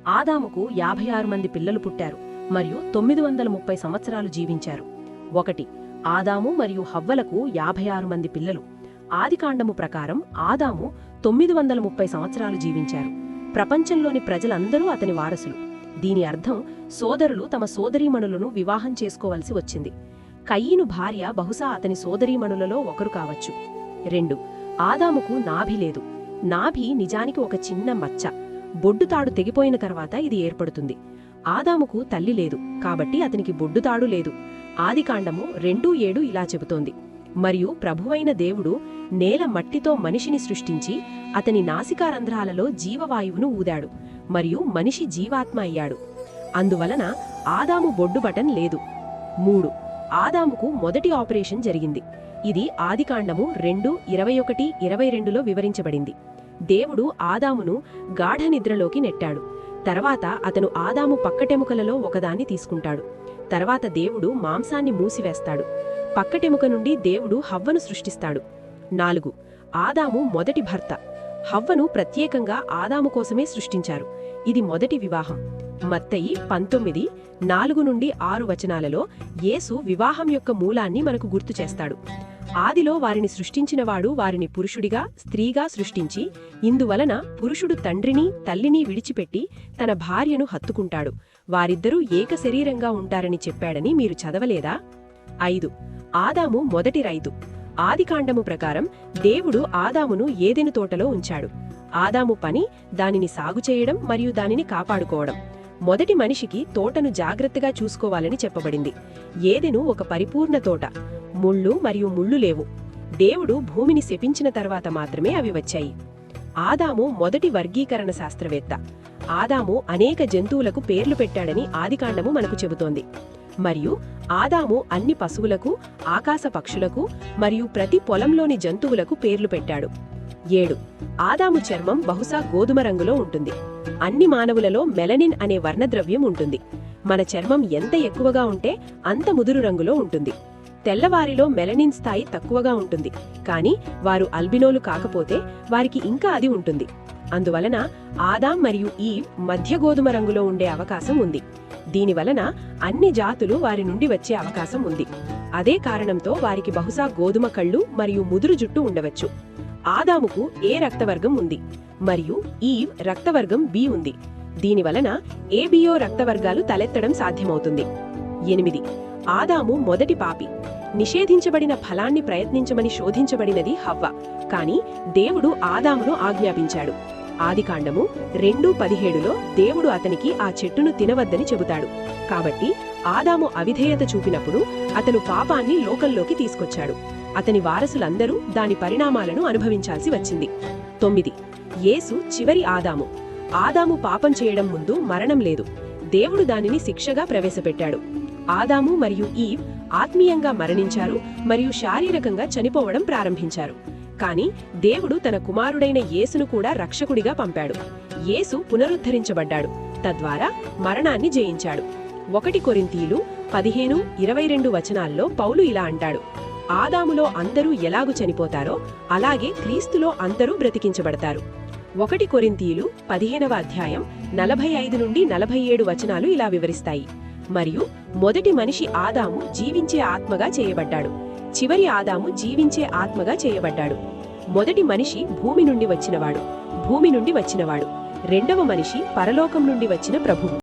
ఆదాముకు 56 మంది పిల్లలు పుట్టారు మరియు 930 సంవత్సరాలు జీవించారు. 1. ఆదాము మరియు హవ్వలకు 56 మంది పిల్లలు. ఆదికాండము ప్రకారం ఆదాము 930 సంవత్సరాలు జీవించారు. ప్రపంచంలోని ప్రజలందరూ అతని వారసులు. దీని అర్థం సోదరులు తమ సోదరీమణులను వివాహం చేసుకోవలసి వచ్చింది. కయీను భార్య బహుశా అతని సోదరీమణులలో ఒకరు కావచ్చు. 2. ఆదాముకు నాభి లేదు. నాభి నిజానికి ఒక చిన్న మచ్చ. బొడ్డుతాడు తెగిపోయిన తర్వాత ఇది ఏర్పడుతుంది. ఆదాముకు తల్లి లేదు కాబట్టి అతనికి బొడ్డుతాడు లేదు. ఆదికాండము 2:7 ఇలా చెబుతోంది. మరియు ప్రభువైన దేవుడు నేల మట్టితో మనిషిని సృష్టించి అతని నాసికారంధ్రాలలో జీవవాయువును ఊదాడు మరియు మనిషి జీవాత్మ అయ్యాడు. అందువలన ఆదాము బొడ్డు బటన్ లేదు. 3. ఆదాముకు మొదటి ఆపరేషన్ జరిగింది. ఇది ఆదికాండము 2:21-22లో వివరించబడింది. దేవుడు ఆదామును గాఢ నిద్రలోకి నెట్టాడు. తర్వాత అతను ఆదాము పక్కటెముకలలో ఒకదాన్ని తీసుకుంటాడు. తర్వాత దేవుడు మాంసాన్ని మూసివేస్తాడు. పక్కటెముక నుండి దేవుడు హవ్వను సృష్టిస్తాడు. 4. ఆదాము మొదటి భర్త. హవ్వను ప్రత్యేకంగా ఆదాము కోసమే సృష్టించారు. ఇది మొదటి వివాహం. మత్తయి 19:4-6 వచనాలలో యేసు వివాహం యొక్క మూలాన్ని మనకు గుర్తు చేస్తాడు. ఆదిలో వారిని సృష్టించినవాడు వారిని పురుషుడిగా స్త్రీగా సృష్టించి, ఇందువలన పురుషుడు తండ్రిని తల్లిని విడిచిపెట్టి తన భార్యను హత్తుకుంటాడు, వారిద్దరూ ఏక శరీరంగా ఉంటారని చెప్పాడని మీరు చదవలేదా? 5. ఆదాము మొదటి రైతు. ఆదికాండము ప్రకారం దేవుడు ఆదామును ఏదెను తోటలో ఉంచాడు. ఆదాము పని దానిని సాగు చేయడం మరియు దానిని కాపాడుకోవడం. మొదటి మనిషికి తోటను జాగ్రత్తగా చూసుకోవాలని చెప్పబడింది. ఏదెను ఒక పరిపూర్ణ తోట. ముళ్ళు మరియు ముళ్ళు లేవు. దేవుడు భూమిని శపించిన తర్వాత మాత్రమే అవి వచ్చాయి. ఆదాము మొదటి వర్గీకరణ శాస్త్రవేత్త. ఆదాము అనేక జంతువులకు పేర్లు పెట్టాడని ఆదికాండము మనకు చెబుతోంది. మరియు ఆదాము అన్ని పశువులకు, ఆకాశ పక్షులకు మరియు ప్రతి పొలంలోని జంతువులకు పేర్లు పెట్టాడు. 7. ఆదాము చర్మం బహుశా గోధుమ రంగులో ఉంటుంది. అన్ని మానవులలో మెలనిన్ అనే వర్ణద్రవ్యం ఉంటుంది. మన చర్మం ఎంత ఎక్కువగా ఉంటే అంత ముదురు రంగులో ఉంటుంది. తెల్లవారిలో మెలనిన్ స్థాయి తక్కువగా ఉంటుంది, కానీ వారు అల్బినోలు కాకపోతే వారికి ఇంకా అది ఉంటుంది. అందువలన ఆదాం మరియు ఈవ్ మధ్య గోధుమ రంగులో ఉండే అవకాశం ఉంది. దీనివలన అన్ని జాతులు వారి నుండి వచ్చే అవకాశం ఉంది. అదే కారణంతో వారికి బహుశా గోధుమ కళ్ళు మరియు ముదురు జుట్టు ఉండవచ్చు. ఆదాముకు ఏ రక్తవర్గం ఉంది మరియు ఈవ్ రక్తవర్గం బి ఉంది. దీనివలన ఏబిఓ రక్తవర్గాలు తలెత్తడం సాధ్యమవుతుంది. 8. ఆదాము మొదటి పాపి. నిషేధించబడిన ఫలాన్ని ప్రయత్నించమని శోధించబడినది హవ్వ, కాని దేవుడు ఆదామును ఆజ్ఞాపించాడు. ఆదికాండము 2:17లో దేవుడు అతనికి ఆ చెట్టును తినవద్దని చెబుతాడు. కాబట్టి ఆదాము అవిధేయత చూపినప్పుడు అతను పాపాన్ని లోకంలోకి తీసుకొచ్చాడు. అతని వారసులందరూ దాని పరిణామాలను అనుభవించాల్సి వచ్చింది. 9. యేసు చివరి ఆదాము. ఆదాము పాపం చేయడం ముందు మరణం లేదు. దేవుడు దానిని శిక్షగా ప్రవేశపెట్టాడు. ఆదాము మరియు ఈవ్ ఆత్మీయంగా మరణించారు మరియు శారీరకంగా చనిపోవడం ప్రారంభించారు. కాని దేవుడు తన కుమారుడైన యేసును కూడా రక్షకుడిగా పంపాడు. యేసు పునరుద్ధరించబడ్డాడు, తద్వారా మరణాన్ని జయించాడు. 1 కొరింథీయులు 15:22 వచనాల్లో పౌలు ఇలా అంటాడు: ఆదాములో అందరూ ఎలాగు చనిపోతారో అలాగే క్రీస్తులో అందరూ బ్రతికించబడతారు. 1 కొరింథీయులు 15:45-47 వచనాలు ఇలా వివరిస్తాయి. మరియు మొదటి మనిషి ఆదాము జీవించే ఆత్మగా చేయబడ్డాడు. చివరి ఆదాము జీవించే ఆత్మగా చేయబడ్డాడు. మొదటి మనిషి భూమి నుండి వచ్చినవాడు, భూమి నుండి వచ్చినవాడు. రెండవ మనిషి పరలోకం నుండి వచ్చిన ప్రభువు.